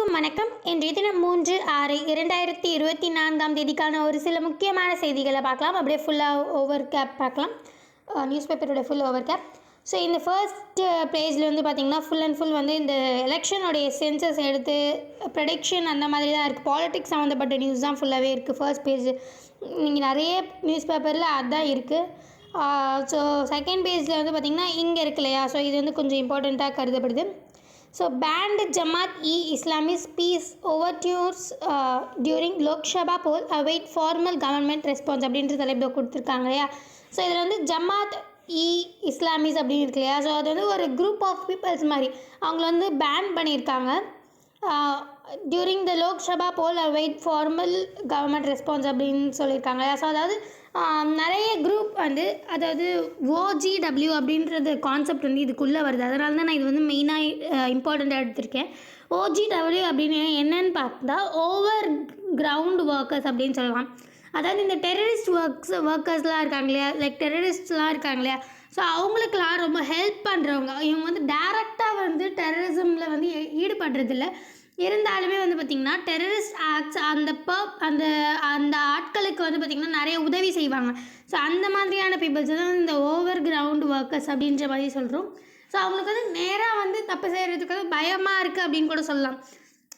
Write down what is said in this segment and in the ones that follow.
அனைவருக்கும் வணக்கம். இன்றைய தினம் 3/6/2024 ஒரு சில முக்கியமான செய்திகளை பார்க்கலாம். அப்படியே ஃபுல்லாக ஓவர் கேப் பார்க்கலாம். நியூஸ் பேப்பரோட ஃபுல் ஓவர் கேப். ஸோ இந்த ஃபர்ஸ்ட் பேஜில் வந்து பார்த்திங்கன்னா ஃபுல் அண்ட் ஃபுல் வந்து இந்த எலெக்ஷனுடைய சென்சஸ் எடுத்து ப்ரெடிக்ஷன் அந்த மாதிரி தான் இருக்குது. பாலிட்டிக்ஸ் சம்மந்தப்பட்ட நியூஸ் தான் ஃபுல்லாகவே இருக்குது ஃபர்ஸ்ட் பேஜ். நீங்கள் நிறைய நியூஸ் பேப்பரில் அதுதான் இருக்குது. ஸோ செகண்ட் பேஜில் வந்து பார்த்திங்கன்னா இங்கே இருக்கு இல்லையா, ஸோ இது வந்து கொஞ்சம் இம்பார்ட்டண்ட்டாக கருதப்படுது. So banned Jamaat-e-Islami's peace overtures during Lok Sabha poll avoid formal government response அப்படின்ற தலைப்பில் கொடுத்துருக்காங்க இல்லையா. ஸோ இதில் வந்து Jamaat-e-Islami's அப்படின்னு இருக்கு இல்லையா, ஸோ அது வந்து ஒரு குரூப் ஆஃப் பீப்புள்ஸ் மாதிரி அவங்கள வந்து பேன் பண்ணியிருக்காங்க. During the Lok Sabha poll avoid formal government response அப்படின்னு சொல்லியிருக்காங்க. ஸோ அதாவது நிறைய குரூப் வந்து அதாவது OGW அப்படின்றது கான்செப்ட் வந்து இதுக்குள்ளே வருது. அதனால தான் நான் இது வந்து மெயினாக இம்பார்ட்டண்ட்டாக எடுத்திருக்கேன். OGW அப்படின்னு என்னன்னு பார்த்தா ஓவர் கிரவுண்ட் ஒர்க்கர்ஸ் அப்படின்னு சொல்லலாம். அதாவது இந்த டெரரிஸ்ட் ஒர்க்கர்ஸ்லாம் இருக்காங்க இல்லையா, லைக் டெரரிஸ்ட்லாம் இருக்காங்க இல்லையா, ஸோ அவங்களுக்கெல்லாம் ரொம்ப ஹெல்ப் பண்ணுறவங்க. இவங்க வந்து டேரெக்டாக வந்து டெரரிசமில் வந்து ஈடுபடுறதில்ல. இருந்தாலுமே வந்து பார்த்திங்கன்னா டெரரிஸ்ட் ஆக்ட்ஸ் அந்த அந்த ஆட்களுக்கு வந்து பார்த்திங்கன்னா நிறைய உதவி செய்வாங்க. ஸோ அந்த மாதிரியான பீப்புள்ஸ் தான் இந்த ஓவர் கிரவுண்ட் ஒர்க்கர்ஸ் அப்படின்ற மாதிரி சொல்கிறோம். ஸோ அவங்களுக்கு வந்து நேராக வந்து தப்பு செய்கிறதுக்கு வந்து பயமாக இருக்குது அப்படின்னு கூட சொல்லலாம்.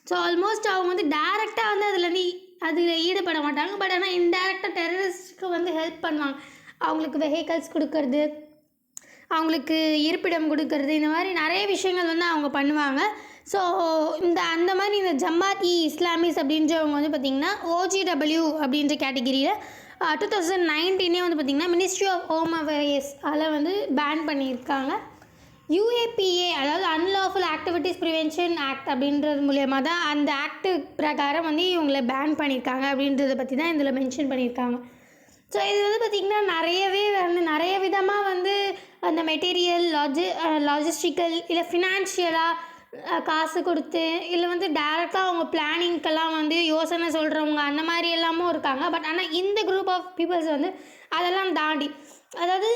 ஸோ ஆல்மோஸ்ட் அவங்க வந்து டேரெக்டாக வந்து அதில் ஈடுபட மாட்டாங்க. பட் ஆனால் இன்டேரக்டாக டெரரிஸ்ட்க்கு வந்து ஹெல்ப் பண்ணுவாங்க. அவங்களுக்கு வெஹிக்கல்ஸ் கொடுக்கறது, அவங்களுக்கு இருப்பிடம் கொடுக்கறது, இந்த மாதிரி நிறைய விஷயங்கள் வந்து அவங்க பண்ணுவாங்க. ஸோ அந்த மாதிரி இந்த Jamaat-e-Islami's அப்படின்றவங்க வந்து பார்த்திங்கன்னா OGW அப்படின்ற கேட்டகிரியில் 2019 வந்து பார்த்திங்கன்னா மினிஸ்ட்ரி ஆஃப் ஹோம் அஃபேர்ஸ் அதில் வந்து பேன் பண்ணியிருக்காங்க. UAPA அதாவது அன்லாஃபுல் ஆக்டிவிட்டீஸ் ப்ரிவென்ஷன் ஆக்ட் அப்படின்றது மூலயமா தான் அந்த ஆக்டு பிரகாரம் வந்து இவங்களை பேன் பண்ணியிருக்காங்க அப்படின்றத பற்றி தான் இதில் மென்ஷன் பண்ணியிருக்காங்க. ஸோ இது வந்து பார்த்திங்கன்னா நிறையவே வந்து நிறைய விதமாக வந்து அந்த மெட்டீரியல் லாஜிஸ்டிக்கல் இல்லை ஃபினான்ஷியலாக காசு கொடுத்து இல்லை வந்து டேரெக்டாக அவங்க பிளானிங்க்கெல்லாம் வந்து யோசனை சொல்கிறவங்க அந்த மாதிரி எல்லாமும் இருக்காங்க. பட் ஆனால் இந்த குரூப் ஆஃப் பீப்புள்ஸ் வந்து அதெல்லாம் தாண்டி அதாவது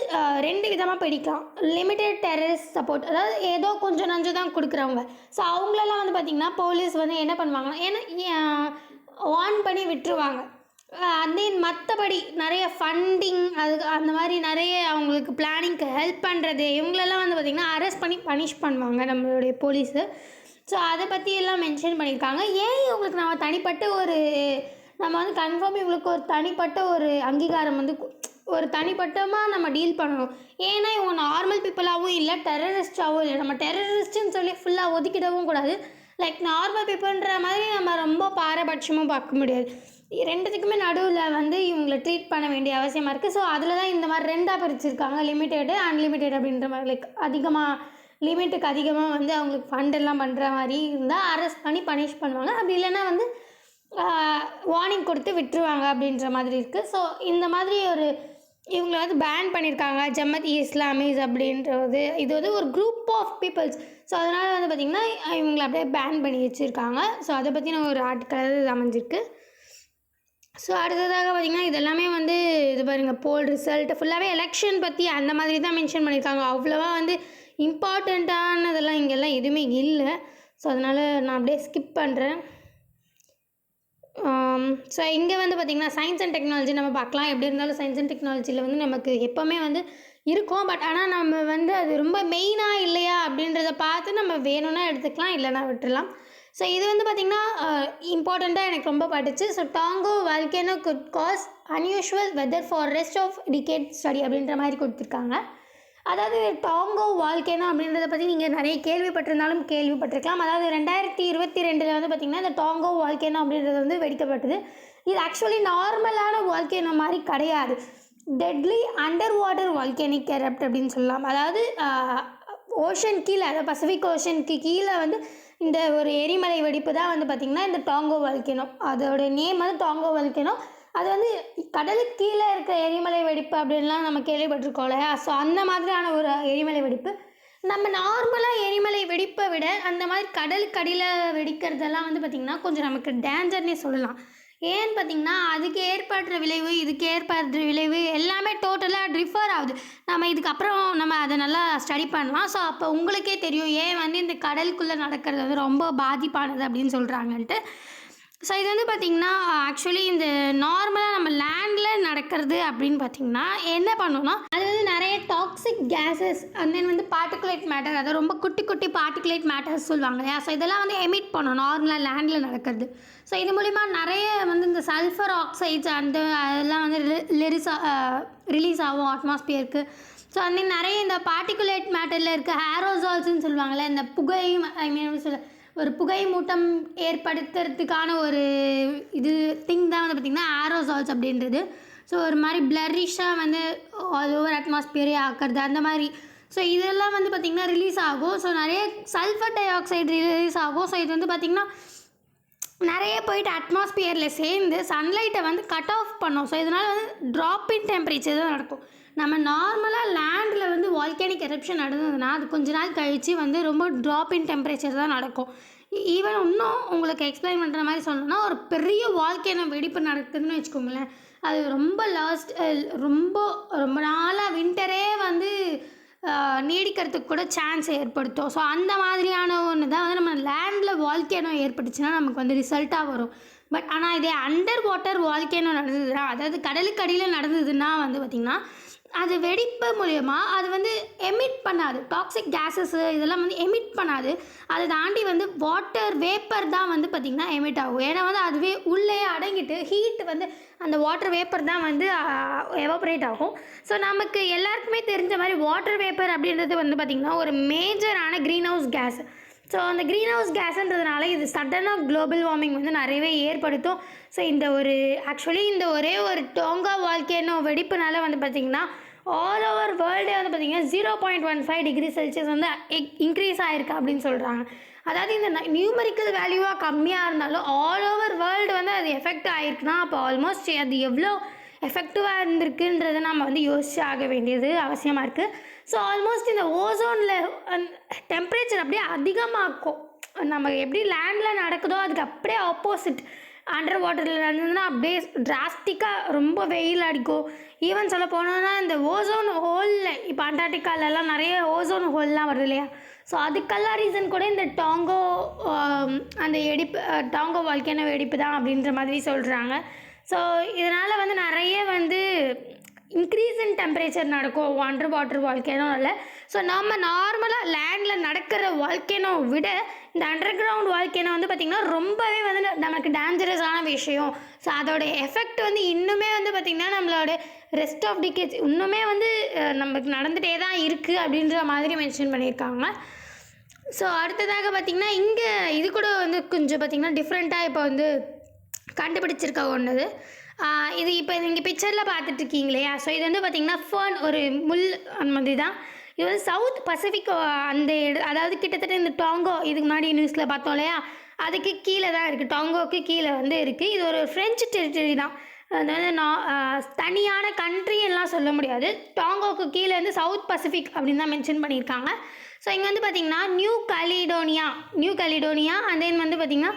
ரெண்டு விதமாக பிடிக்கலாம். லிமிட்டட் டெரரிஸ்ட் சப்போர்ட், அதாவது ஏதோ கொஞ்சம் நஞ்சம் தான் கொடுக்குறவங்க. ஸோ அவங்களெல்லாம் வந்து பார்த்திங்கன்னா போலீஸ் வந்து என்ன பண்ணுவாங்கன்னா ஏன்னா வார்ன் பண்ணி விட்டுருவாங்க. மற்றபடி நிறைய ஃபண்டிங் அந்த மாதிரி நிறைய அவங்களுக்கு பிளானிங்க்கு ஹெல்ப் பண்ணுறது இவங்களெல்லாம் வந்து பார்த்திங்கன்னா அரெஸ்ட் பண்ணி பனிஷ் பண்ணுவாங்க நம்மளுடைய போலீஸு. ஸோ அதை பற்றி எல்லாம் மென்ஷன் பண்ணியிருக்காங்க. ஏன் இவங்களுக்கு நம்ம வந்து கன்ஃபார்ம் இவங்களுக்கு ஒரு தனிப்பட்ட ஒரு அங்கீகாரம் வந்து ஒரு தனிப்பட்டமாக நம்ம டீல் பண்ணணும். ஏன்னா இவங்க நார்மல் பீப்புளாகவும் இல்லை, டெரரிஸ்டாகவும் இல்லை. நம்ம டெரரிஸ்ட்டுன்னு சொல்லி ஃபுல்லாக ஒதுக்கிடவும் கூடாது. லைக் நார்மல் பீப்புள்ன்ற மாதிரி நம்ம ரொம்ப பாரபட்சமும் பார்க்க முடியாது. ரெண்டுத்துக்குமே நடுவில் வந்து இவங்களை ட்ரீட் பண்ண வேண்டிய அவசியமாக இருக்குது. ஸோ அதில் தான் இந்த மாதிரி ரெண்டாக பிரிச்சுருக்காங்க, லிமிட்டெடு அன்லிமிட்டெட் அப்படின்ற மாதிரி. லைக் லிமிட்டுக்கு அதிகமாக வந்து அவங்களுக்கு ஃபண்டெல்லாம் பண்ணுற மாதிரி இருந்தால் அரெஸ்ட் பண்ணி பனிஷ் பண்ணுவாங்க. அப்படி இல்லைன்னா வந்து வார்னிங் கொடுத்து விட்டுருவாங்க அப்படின்ற மாதிரி இருக்குது. ஸோ இந்த மாதிரி இவங்களை வந்து பேன் பண்ணியிருக்காங்க Jamaat-e-Islami's அப்படின்றது. இது வந்து ஒரு குரூப் ஆஃப் பீப்புள்ஸ். ஸோ அதனால் வந்து பார்த்திங்கன்னா இவங்களை அப்படியே பேன் பண்ணி வச்சுருக்காங்க. ஸோ அதை பற்றின ஒரு ஆர்டிக்கல் அமைஞ்சிருக்கு. ஸோ அடுத்ததாக பார்த்திங்கன்னா இதெல்லாமே வந்து இது பாருங்கள், போல் ரிசல்ட் ஃபுல்லாகவே எலெக்ஷன் பற்றி அந்த மாதிரி தான் மென்ஷன் பண்ணியிருக்காங்க. அவ்வளோவா வந்து இம்பார்ட்டண்ட்டானதெல்லாம் இங்கெல்லாம் எதுவுமே இல்லை. ஸோ அதனால் நான் அப்படியே ஸ்கிப் பண்ணுறேன். ஸோ இங்கே வந்து பார்த்திங்கன்னா சயின்ஸ் அண்ட் டெக்னாலஜி நம்ம பார்க்கலாம். எப்படி இருந்தாலும் சயின்ஸ் அண்ட் டெக்னாலஜியில் வந்து நமக்கு எப்போவுமே வந்து இருக்கும். பட் ஆனால் நம்ம வந்து அது ரொம்ப மெயினாக இல்லையா அப்படின்றத பார்த்து நம்ம வேணும்னா எடுத்துக்கலாம், இல்லைனா விட்டுடலாம். ஸோ இது வந்து பார்த்திங்கன்னா இம்பார்ட்டண்ட்டாக எனக்கு ரொம்ப பட்டுச்சு. So Tonga volcano could cause unusual weather for rest of decade study அப்படின்ற மாதிரி கொடுத்துருக்காங்க. அதாவது டாங்கோ வால்கேனோ அப்படின்றத பற்றி நீங்கள் நிறைய கேள்விப்பட்டிருந்தாலும் கேள்விப்பட்டிருக்கலாம். அதாவது 2022 வந்து பார்த்திங்கன்னா இந்த டாங்கோ வால்கேனோ அப்படின்றது வந்து வெடிக்கப்பட்டது. இது ஆக்சுவலி நார்மலான வால்கேனோ மாதிரி கிடையாது. டெட்லி அண்டர் வாட்டர் வால்கேனிக் எரப்ட் அப்படின்னு சொல்லலாம். அதாவது ஓஷன் கீழே, அதாவது பசிபிக் ஓஷனுக்கு கீழே வந்து இந்த ஒரு எரிமலை வெடிப்பு தான் வந்து பார்த்திங்கன்னா இந்த டாங்கோ வால்கேனோ. அதோட நேம் வந்து டாங்கோ வால்கேனோ. அது வந்து கடலுக்கு கீழே இருக்க எரிமலை வெடிப்பு அப்படின்லாம் நம்ம கேள்விப்பட்டிருக்கோம் இல்லையா. ஸோ அந்த மாதிரியான ஒரு எரிமலை வெடிப்பு. நம்ம நார்மலாக எரிமலை வெடிப்பை விட அந்த மாதிரி கடலுக்கு அடியில் வெடிக்கிறதெல்லாம் வந்து பார்த்திங்கன்னா கொஞ்சம் நமக்கு டேஞ்சர்னே சொல்லலாம். ஏன்னு பார்த்தீங்கன்னா அதுக்கு ஏற்படுற விளைவு இதுக்கு ஏற்படுற விளைவு எல்லாமே டோட்டலாக டிஃபர் ஆகுது. நம்ம இதுக்கப்புறம் நம்ம அதை நல்லா ஸ்டடி பண்ணலாம். ஸோ அப்போ உங்களுக்கே தெரியும் ஏன் வந்து இந்த கடலுக்குள்ளே நடக்கிறது வந்து ரொம்ப பாதிப்பானது அப்படின்னு சொல்கிறாங்கன்ட்டு. ஸோ இது வந்து பார்த்திங்கன்னா ஆக்சுவலி இந்த நார்மலாக நம்ம லேண்டில் நடக்கிறது அப்படின்னு பார்த்திங்கன்னா என்ன பண்ணணும்னா அது வந்து நிறைய டாக்ஸிக் கேஸஸ் அண்ட் தென் வந்து பார்ட்டிகுலேட் மேட்டர், அதை ரொம்ப குட்டி குட்டி பார்ட்டிகுலேட் மேட்டர்ஸ் சொல்லுவாங்க இல்லையா. ஸோ இதெல்லாம் வந்து எமிட் பண்ணணும் நார்மலாக லேண்டில் நடக்கிறது. ஸோ இது மூலிமா நிறைய வந்து இந்த சல்ஃபர் ஆக்சைட்ஸ் அந்த அதெல்லாம் வந்து ரிலீஸ் ஆகும் அட்மாஸ்பியருக்கு. ஸோ அந்த நிறைய இந்த பார்ட்டிகுலேட் மேட்டரில் இருக்க ஏரோசால்ஸ்ன்னு சொல்லுவாங்கள்ல, இந்த புகை ஐ மீன் சொல்ல ஒரு புகை மூட்டம் ஏற்படுத்துறதுக்கான ஒரு இது திங் தான் வந்து பார்த்திங்கன்னா ஏரோசால்ஸ் அப்படின்றது. ஸோ ஒரு மாதிரி பிளரிஷாக வந்து ஆல் ஓவர் அட்மாஸ்பியரே ஆக்கிறது அந்த மாதிரி. ஸோ இதெல்லாம் வந்து பார்த்திங்கன்னா ரிலீஸ் ஆகும். ஸோ நிறைய சல்ஃபர் டை ஆக்சைடு ரிலீஸ் ஆகும். ஸோ இது வந்து பார்த்திங்கன்னா நிறைய போயிட்டு அட்மாஸ்பியரில் சேர்ந்து சன்லைட்டை வந்து கட் ஆஃப் பண்ணோம். ஸோ இதனால் வந்து ட்ராப் இன் டெம்பரேச்சர் தான் நடக்கும். நம்ம நார்மலாக லேண்டில் வந்து வால்கேனிக் எரப்ஷன் நடந்ததுன்னா அது கொஞ்ச நாள் கழித்து வந்து ரொம்ப ட்ராப் இன் டெம்பரேச்சர் தான் நடக்கும். ஈவன் இன்னும் உங்களுக்கு எக்ஸ்பிளைன் பண்ணுற மாதிரி சொல்லணும்னா ஒரு பெரிய வால்கேனோ வெடிப்பு நடக்குதுன்னு வச்சுக்கோங்களேன், அது ரொம்ப ரொம்ப நாளாக வின்டரே வந்து நீடிக்கிறதுக்கு கூட சான்ஸ் ஏற்படுத்தும். ஸோ அந்த மாதிரியான ஒன்று தான் வந்து நம்ம லேண்டில் வால்கேனோ ஏற்பட்டுச்சுன்னா நமக்கு வந்து ரிசல்ட்டாக வரும். பட் ஆனால் இதே அண்டர் வாட்டர் வால்கேனோ நடந்ததுன்னா, அதாவது கடலுக்கு அடியில் நடந்ததுன்னா வந்து பார்த்திங்கன்னா அது வெடிப்பு மூலயமா அது வந்து எமிட் பண்ணாது, டாக்ஸிக் கேஸஸ் இதெல்லாம் வந்து எமிட் பண்ணாது. அதை தாண்டி வந்து வாட்டர் வேப்பர் தான் வந்து பார்த்திங்கன்னா எமிட் ஆகும். ஏன்னா வந்து அதுவே உள்ளே அடங்கிட்டு ஹீட் வந்து அந்த வாட்டர் வேப்பர் தான் வந்து எவாப்ரேட் ஆகும். ஸோ நமக்கு எல்லாருக்குமே தெரிஞ்ச மாதிரி வாட்டர் வேப்பர் அப்படின்றது வந்து பார்த்திங்கன்னா ஒரு மேஜரான க்ரீன் ஹவுஸ் கேஸ். ஸோ அந்த க்ரீன் ஹவுஸ் கேஸுன்றதுனால இது சடனாக குளோபல் வார்மிங் வந்து நிறையவே ஏற்படுத்தும். ஸோ இந்த ஒரு ஆக்சுவலி இந்த ஒரே ஒரு டோங்கா வால்கேனோ வெடிப்புனால வந்து பார்த்திங்கன்னா ஆல் ஓவர் வேர்ல்டே வந்து பார்த்திங்கன்னா 0.15 டிகிரி செல்சியஸ் வந்து இன்க்ரீஸ் ஆகிருக்கு அப்படின்னு சொல்கிறாங்க. அதாவது இந்த நியூமரிக்கல் வேல்யூவாக கம்மியாக இருந்தாலும் ஆல் ஓவர் வேர்ல்டு வந்து அது எஃபெக்ட் ஆகிருக்குன்னா அப்போ ஆல்மோஸ்ட் அது எவ்வளோ எஃபெக்டிவாக இருந்திருக்குன்றதை நம்ம வந்து யோசிச்சு ஆக வேண்டியது அவசியமாக இருக்குது. ஸோ ஆல்மோஸ்ட் இந்த ஓசோனில் டெம்பரேச்சர் அப்படியே அதிகமாக்கும். நம்ம எப்படி லேண்டில் நடக்குதோ அதுக்கு அப்படியே ஆப்போசிட் அண்டர் வாட்டரில் நடந்ததுன்னா அப்படியே டிராஸ்டிக்காக ரொம்ப வெயில் அடிக்கும். ஈவன் சொல்ல போனோன்னா இந்த ஓசோன் ஹோலில் இப்போ அண்டார்டிகாலெல்லாம் நிறைய ஓசோன் ஹோல்லாம் வருது இல்லையா. ஸோ அதுக்கெல்லாம் ரீசன் கூட இந்த அந்த டாங்கோ வால்கேனோ வெடிப்பு தான் அப்படின்ற மாதிரி சொல்கிறாங்க. ஸோ இதனால் வந்து நிறைய வந்து இன்க்ரீஸ் இன் டெம்பரேச்சர் நடக்கும் அண்டர் வாட்டர் வால்கேனோவில். ஸோ நம்ம நார்மலாக லேண்டில் நடக்கிற வால்கேனோ விட இந்த அண்டர் கிரவுண்ட் வால்கேனோ வந்து பார்த்திங்கன்னா ரொம்பவே வந்து நமக்கு டேஞ்சரஸான விஷயம். ஸோ அதோட எஃபெக்ட் வந்து இன்னுமே வந்து பார்த்திங்கன்னா நம்மளோட ரெஸ்ட் ஆஃப் டிகேட்ஸ் இன்னுமே வந்து நமக்கு நடந்துகிட்டே தான் இருக்குது அப்படின்ற மாதிரி மென்ஷன் பண்ணியிருக்காங்க. ஸோ அடுத்ததாக பார்த்திங்கன்னா இங்கே இது கூட வந்து கொஞ்சம் பார்த்திங்கன்னா டிஃப்ரெண்ட்டாக இப்போ வந்து கண்டுபிடிச்சிருக்க ஒன்று. இது இப்போ நீங்கள் பிக்சரில் பார்த்துட்ருக்கீங்க இல்லையா. ஸோ இது வந்து பார்த்திங்கன்னா ஃபர்ன் ஒரு முள் அந்த மாதிரி தான். இது வந்து சவுத் பசிபிக் அந்த அதாவது கிட்டத்தட்ட இந்த டாங்கோ இதுக்கு முன்னாடி நியூஸில் பார்த்தோம் இல்லையா, அதுக்கு கீழே தான் இருக்குது, டாங்கோவுக்கு கீழே வந்து இருக்குது. இது ஒரு ஃப்ரெஞ்சு டெரிட்டரி தான். அது வந்து தனியான கண்ட்ரி எல்லாம் சொல்ல முடியாது. டாங்கோவுக்கு கீழே வந்து சவுத் பசிபிக் அப்படின்னு தான் மென்ஷன் பண்ணியிருக்காங்க. ஸோ இங்கே வந்து பார்த்திங்கன்னா நியூ கலிடோனியா அண்ட் தென் வந்து பார்த்திங்கன்னா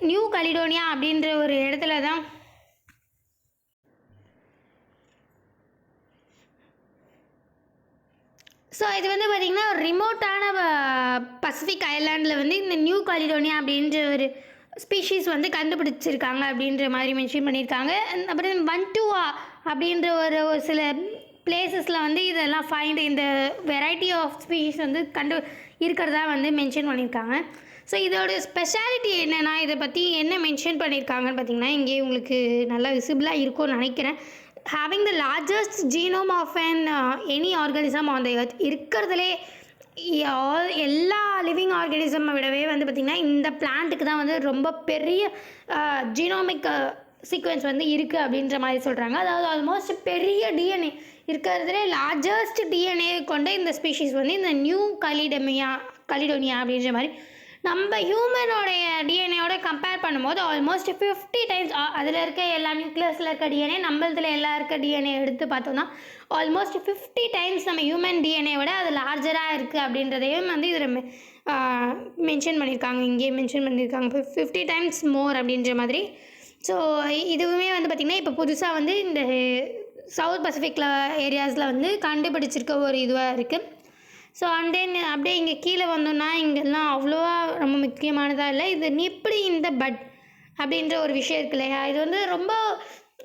நியூ கலிடோனியா அப்படின்ற ஒரு இடத்துல தான் ஸோ இது வந்து பார்த்திங்கன்னா ஒரு ரிமோட்டான பசிபிக் ஐலாண்டில் வந்து இந்த நியூ கலிடோனியா அப்படின்ற ஒரு ஸ்பீஷீஸ் வந்து கண்டுபிடிச்சிருக்காங்க அப்படின்ற மாதிரி மென்ஷன் பண்ணியிருக்காங்க. அப்புறம் வன்டுவா அப்படின்ற ஒரு சில பிளேசஸில் வந்து இதெல்லாம் இந்த வெரைட்டி ஆஃப் ஸ்பீஷீஸ் வந்து இருக்கிறதா வந்து மென்ஷன் பண்ணியிருக்காங்க. ஸோ இதோட ஸ்பெஷாலிட்டி என்னென்னா இதை பற்றி என்ன மென்ஷன் பண்ணியிருக்காங்கன்னு பார்த்திங்கன்னா இங்கே உங்களுக்கு நல்லா விசிபிளாக இருக்கும்னு நினைக்கிறேன். having the largest genome of any organism on the earth இருக்கிறதுலே எல்லா லிவிங் ஆர்கானிசமை விடவே வந்து பார்த்திங்கன்னா இந்த பிளான்ட்டுக்கு தான் வந்து ரொம்ப பெரிய ஜீனோமிக் சீக்வன்ஸ் வந்து இருக்குது அப்படின்ற மாதிரி சொல்கிறாங்க. அதாவது ஆல்மோஸ்ட் பெரிய டிஎன்ஏ இருக்கிறதுலே லார்ஜஸ்ட் டிஎன்ஏ கொண்ட இந்த ஸ்பீஷீஸ் வந்து இந்த நியூ கலிடோனியா அப்படின்ற மாதிரி நம்ம ஹியூமனோடைய டிஎன்ஏயோட கம்பேர் பண்ணும்போது ஆல்மோஸ்ட் 50 டைம்ஸ் அதில் இருக்க எல்லா நியூக்ளியஸில் இருக்க டிஎன்ஏ நம்மளதில் எல்லாம் இருக்க டிஎன்ஏ எடுத்து பார்த்தோம்னா ஆல்மோஸ்ட் 50 டைம்ஸ் நம்ம ஹியூமன் டிஎன்ஏ விட அது லார்ஜராக இருக்குது அப்படின்றதையும் வந்து இதில் மென்ஷன் பண்ணியிருக்காங்க. இங்கேயே மென்ஷன் பண்ணியிருக்காங்க 50 டைம்ஸ் மோர் அப்படின்ற மாதிரி. ஸோ இதுவுமே வந்து பார்த்திங்கன்னா இப்போ புதுசாக வந்து இந்த சவுத் பசிஃபிக்கில் ஏரியாஸில் வந்து கண்டுபிடிச்சிருக்க ஒரு இதுவாக இருக்குது. ஸோ அண்ட் தென் அப்படியே இங்கே கீழே வந்தோன்னா இங்கெல்லாம் அவ்வளோவா ரொம்ப முக்கியமானதாக இல்லை. இது எப்படி இந்த பட் அப்படின்ற ஒரு விஷயம் இருக்கு இல்லையா, இது வந்து ரொம்ப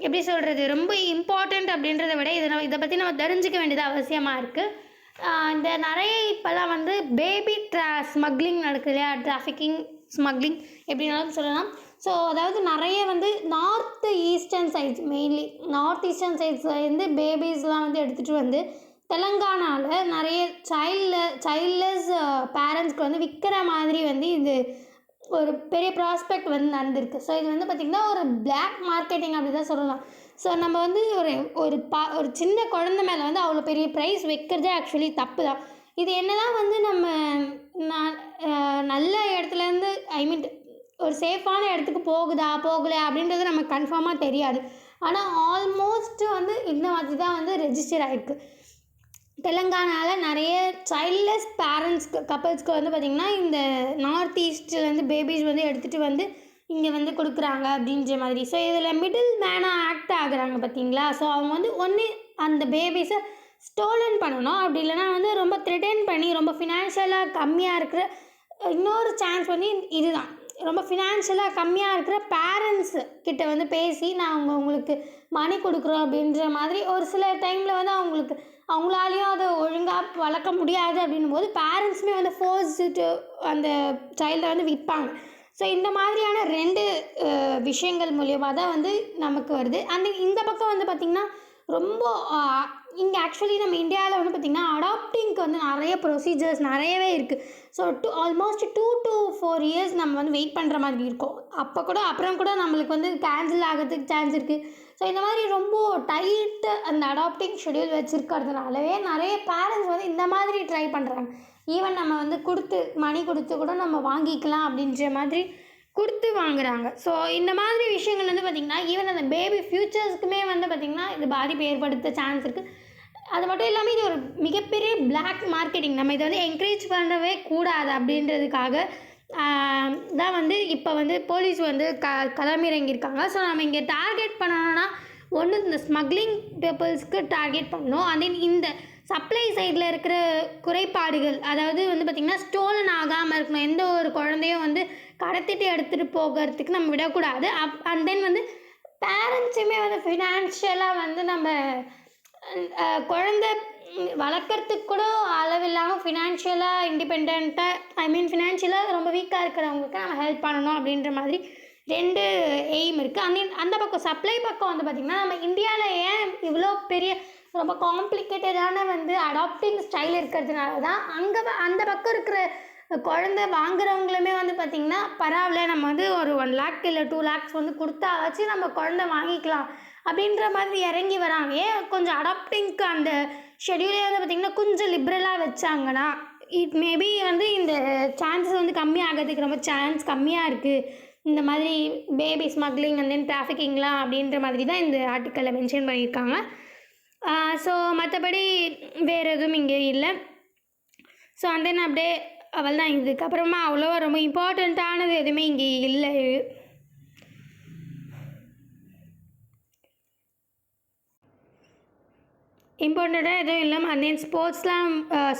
எப்படி சொல்கிறது, ரொம்ப இம்பார்ட்டண்ட் அப்படின்றத விட இதை பற்றி நம்ம தெரிஞ்சிக்க வேண்டியது அவசியமாக இருக்குது. இந்த நிறைய இப்போல்லாம் வந்து பேபி ஸ்மக்லிங் நடக்குது இல்லையா, டிராஃபிக்கிங் ஸ்மக்லிங் எப்படினாலும் சொல்லலாம். ஸோ அதாவது நிறைய வந்து north eastern sides, mainly north eastern சைட்ஸ்லேருந்து பேபிஸ்லாம் வந்து எடுத்துகிட்டு வந்து தெலுங்கானாவில் நிறைய சைல்ட்லெஸ் பேரண்ட்ஸ்க்கு வந்து விற்கிற மாதிரி வந்து இது ஒரு பெரிய ப்ராஸ்பெக்ட் வந்து நடந்திருக்கு. ஸோ இது வந்து பார்த்திங்கன்னா ஒரு பிளாக் மார்க்கெட்டிங் அப்படி தான் சொல்லலாம். ஸோ நம்ம வந்து ஒரு சின்ன குழந்தை மேலே வந்து அவ்வளோ பெரிய ப்ரைஸ் வைக்கிறதே ஆக்சுவலி தப்பு தான். இது என்ன தான் வந்து நம்ம நல்ல இடத்துலேருந்து ஒரு சேஃபான இடத்துக்கு போகலை அப்படின்றது நமக்கு கன்ஃபார்மாக தெரியாது. ஆனால் ஆல்மோஸ்ட் வந்து இந்த மாதிரி தான் வந்து ரெஜிஸ்டர் ஆகிருக்கு. தெலுங்கானாவில் நிறைய சைல்ட்லெஸ் கப்பல்ஸ்க்கு வந்து பார்த்திங்கன்னா இந்த நார்த் ஈஸ்ட்லேருந்து பேபிஸ் வந்து எடுத்துகிட்டு வந்து இங்கே வந்து கொடுக்குறாங்க அப்படின்ற மாதிரி. ஸோ இதில் மிடில் மேனாக ஆக்ட் ஆகுறாங்க பார்த்தீங்களா. ஸோ அவங்க வந்து ஒன்று அந்த பேபிஸை ஸ்டோலன் பண்ணணும், அப்படி இல்லைனா வந்து ரொம்ப த்ரெட்டன் பண்ணி ரொம்ப ஃபினான்ஷியலாக கம்மியாக இருக்கிற இன்னொரு சான்ஸ் வந்து இதுதான். ரொம்ப ஃபினான்ஷியலாக கம்மியாக இருக்கிற பேரண்ட்ஸு கிட்ட வந்து பேசி நாங்கள் உங்களுக்கு மணி கொடுக்குறோம் அப்படின்ற மாதிரி ஒரு சில டைமில் வந்து அவங்களாலையும் அதை ஒழுங்காக வளர்க்க முடியாது அப்படின்னும் போது பேரண்ட்ஸுமே வந்து ஃபோர்ஸ்டு அந்த சைல்டை வந்து விற்பாங்க. ஸோ இந்த மாதிரியான 2 விஷயங்கள் மூலியமாக தான் வந்து நமக்கு வருது. இந்த பக்கம் வந்து பார்த்திங்கன்னா ரொம்ப இங்கே ஆக்சுவலி நம்ம இந்தியாவில் வந்து பார்த்திங்கன்னா அடாப்டிங்க்கு வந்து நிறைய ப்ரொசீஜர்ஸ் நிறையவே இருக்குது. ஸோ ஆல்மோஸ்ட் 2 to 4 years நம்ம வந்து வெயிட் பண்ணுற மாதிரி இருக்கும். அப்புறம் கூட நம்மளுக்கு வந்து கேன்சல் ஆகிறதுக்கு சான்ஸ் இருக்குது. ஸோ இந்த மாதிரி ரொம்ப டைட்டு அந்த அடாப்டிங் ஷெடியூல் வச்சுருக்கிறதுனாலவே நிறைய பேரண்ட்ஸ் வந்து இந்த மாதிரி ட்ரை பண்ணுறாங்க. ஈவன் நம்ம வந்து மணி கொடுத்து கூட நம்ம வாங்கிக்கலாம் அப்படின்ற மாதிரி கொடுத்து வாங்குறாங்க. ஸோ இந்த மாதிரி விஷயங்கள் வந்து பார்த்திங்கன்னா ஈவன் அந்த பேபி ஃப்யூச்சர்ஸ்க்குமே வந்து பார்த்திங்கன்னா இது பாதிப்பு ஏற்படுத்த சான்ஸ் இருக்குது. அது மட்டும் இல்லாமல் இது ஒரு மிகப்பெரிய பிளாக் மார்க்கெட்டிங். நம்ம இதை வந்து என்கரேஜ் பண்ணவே கூடாது அப்படின்றதுக்காக தான் வந்து இப்போ வந்து போலீஸ் வந்து களமிறங்கியிருக்காங்க. ஸோ நம்ம இங்கே டார்கெட் பண்ணணும்னா ஒன்று இந்த ஸ்மக்லிங் பீப்புள்ஸ்க்கு டார்கெட் பண்ணணும். அண்ட் தென் இந்த சப்ளை சைடில் இருக்கிற குறைபாடுகள், அதாவது வந்து பார்த்திங்கன்னா ஸ்டோலன் ஆகாமல் இருக்கணும். எந்த ஒரு குழந்தையும் வந்து கடத்திட்டு எடுத்துகிட்டு போகிறதுக்கு நம்ம விடக்கூடாது. அண்ட் தென் வந்து பேரண்ட்ஸுமே வந்து ஃபினான்ஷியலாக வந்து நம்ம குழந்தை வளர்க்குறதுக்கு கூட அளவில்லாமல் ஃபினான்ஷியலாக இண்டிபெண்ட்டாக ஃபினான்ஷியலாக ரொம்ப வீக்காக இருக்கிறவங்களுக்கு நம்ம ஹெல்ப் பண்ணணும் அப்படின்ற மாதிரி 2 எய்ம் இருக்குது. அந்த பக்கம் சப்ளை பக்கம் வந்து பார்த்திங்கன்னா நம்ம இந்தியாவில் ஏன் இவ்வளோ பெரிய ரொம்ப காம்ப்ளிகேட்டடான வந்து அடாப்டிங் ஸ்டைல் இருக்கிறதுனால தான் அந்த பக்கம் இருக்கிற குழந்தை வாங்குறவங்களுமே வந்து பார்த்திங்கன்னா பரவாயில்ல, நம்ம வந்து ஒரு 1 lakh இல்லை 2 lakhs வந்து கொடுத்தா வச்சு நம்ம குழந்தை வாங்கிக்கலாம் அப்படின்ற மாதிரி இறங்கி வராங்க. ஏன் கொஞ்சம் அடாப்டிங்க்கு அந்த ஷெடியூலே வந்து பார்த்திங்கன்னா கொஞ்சம் லிபரலாக வச்சாங்கன்னா இட் மேபி வந்து இந்த சான்சஸ் வந்து கம்மியாகிறதுக்கு ரொம்ப சான்ஸ் கம்மியாக இருக்குது. இந்த மாதிரி பேபி ஸ்மக்லிங் அண்ட் தென் டிராஃபிக்கிங்லாம் அப்படின்ற மாதிரி தான் இந்த ஆர்டிக்கலில் மென்ஷன் பண்ணியிருக்காங்க. ஸோ மற்றபடி வேறு எதுவும் இங்கே இல்லை. ஸோ அண்ட் தென் அப்படியே அவள் தான். இதுக்கப்புறமா அவ்வளோவா ரொம்ப இம்பார்ட்டண்ட்டானது எதுவுமே இங்கே இல்லை. இம்பார்ட்டண்ட்டாக எதுவும் இல்லை. அண்ட் தென் ஸ்போர்ட்ஸ்லாம்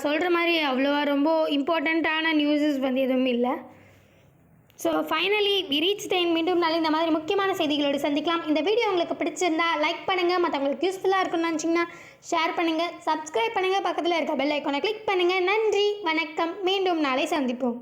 சொல்கிற மாதிரி அவ்வளோவா ரொம்ப இம்பார்ட்டண்ட்டான நியூஸஸ் வந்து எதுவும் இல்லை. So finally reach time. மீண்டும் நாளை இந்த மாதிரி முக்கியமான செய்திகளோடு சந்திக்கலாம். இந்த வீடியோ உங்களுக்கு பிடிச்சிருந்தா லைக் பண்ணுங்கள், மற்றவங்களுக்கு யூஸ்ஃபுல்லாக இருக்குன்னு நினச்சிங்கன்னா ஷேர் பண்ணுங்கள், சப்ஸ்கிரைப் பண்ணுங்கள், பக்கத்தில் இருக்க பெல் ஐக்கானை கிளிக் பண்ணுங்கள். நன்றி, வணக்கம். மீண்டும் நாளை சந்திப்போம்.